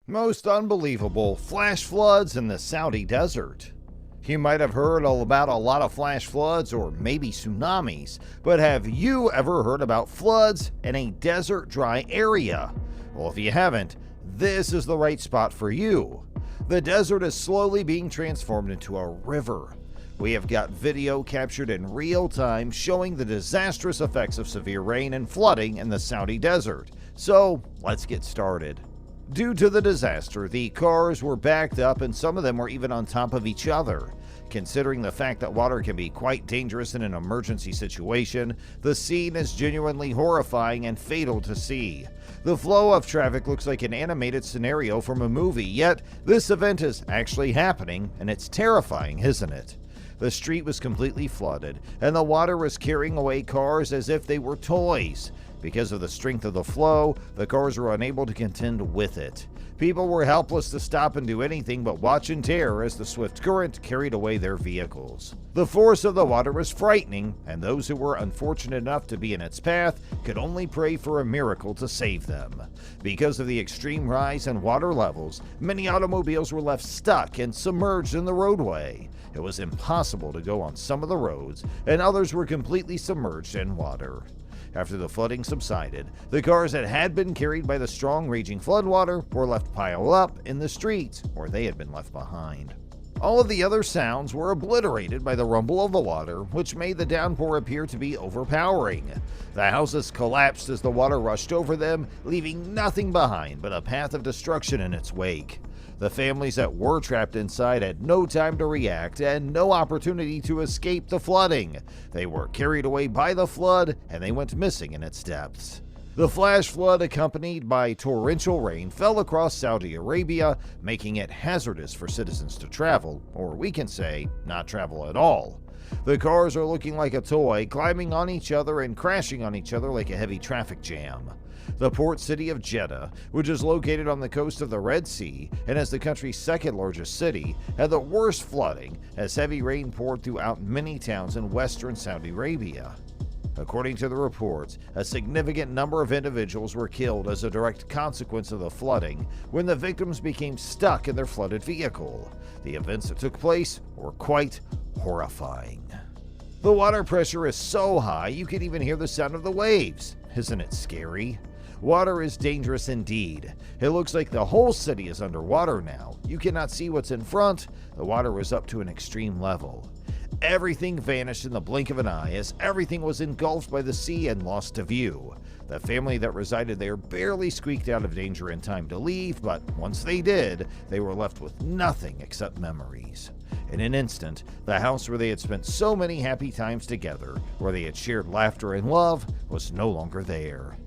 Most unbelievable flash floods in the Saudi desert. You might have heard all about a lot of flash floods or maybe tsunamis, but have you ever heard about floods in a desert dry area? Well, if you haven't, this is the right spot for you. The desert is slowly being transformed into a river. We have got video captured in real time showing the disastrous effects of severe rain and flooding in the Saudi desert. So let's get started. Due to the disaster, the cars were backed up and some of them were even on top of each other. Considering the fact that water can be quite dangerous in an emergency situation, the scene is genuinely horrifying and fatal to see. The flow of traffic looks like an animated scenario from a movie, yet this event is actually happening, and it's terrifying, isn't it? The street was completely flooded, and the water was carrying away cars as if they were toys. Because of the strength of the flow, the cars were unable to contend with it. People were helpless to stop and do anything but watch in terror as the swift current carried away their vehicles. The force of the water was frightening, and those who were unfortunate enough to be in its path could only pray for a miracle to save them. Because of the extreme rise in water levels, many automobiles were left stuck and submerged in the roadway. It was impossible to go on some of the roads, and others were completely submerged in water. After the flooding subsided, the cars that had been carried by the strong raging floodwater were left piled up in the streets, or they had been left behind. All of the other sounds were obliterated by the rumble of the water, which made the downpour appear to be overpowering. The houses collapsed as the water rushed over them, leaving nothing behind but a path of destruction in its wake. The families that were trapped inside had no time to react and no opportunity to escape the flooding. They were carried away by the flood and they went missing in its depths. The flash flood, accompanied by torrential rain, fell across Saudi Arabia, making it hazardous for citizens to travel, or we can say, not travel at all. The cars are looking like a toy, climbing on each other and crashing on each other like a heavy traffic jam. The port city of Jeddah, which is located on the coast of the Red Sea and is the country's second largest city, had the worst flooding as heavy rain poured throughout many towns in western Saudi Arabia. According to the reports, a significant number of individuals were killed as a direct consequence of the flooding when the victims became stuck in their flooded vehicle. The events that took place were quite horrifying. The water pressure is so high you can even hear the sound of the waves. Isn't it scary? Water is dangerous indeed. It looks like the whole city is underwater now. You cannot see what's in front. The water was up to an extreme level. Everything vanished in the blink of an eye as everything was engulfed by the sea and lost to view. The family that resided there barely squeaked out of danger in time to leave, but once they did, they were left with nothing except memories. In an instant, the house where they had spent so many happy times together, where they had shared laughter and love, was no longer there.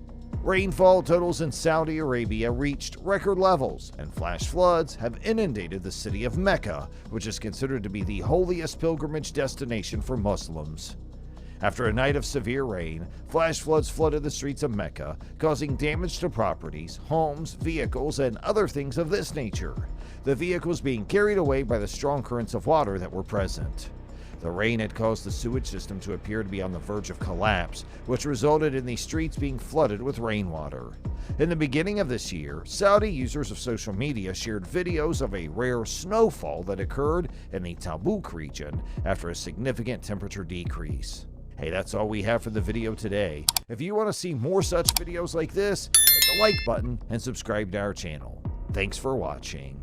Rainfall totals in Saudi Arabia reached record levels, and flash floods have inundated the city of Mecca, which is considered to be the holiest pilgrimage destination for Muslims. After a night of severe rain, flash floods flooded the streets of Mecca, causing damage to properties, homes, vehicles, and other things of this nature. The vehicles being carried away by the strong currents of water that were present. The rain had caused the sewage system to appear to be on the verge of collapse, which resulted in the streets being flooded with rainwater. In the beginning of this year, Saudi users of social media shared videos of a rare snowfall that occurred in the Tabuk region after a significant temperature decrease. Hey, that's all we have for the video today. If you want to see more such videos like this, hit the like button and subscribe to our channel. Thanks for watching.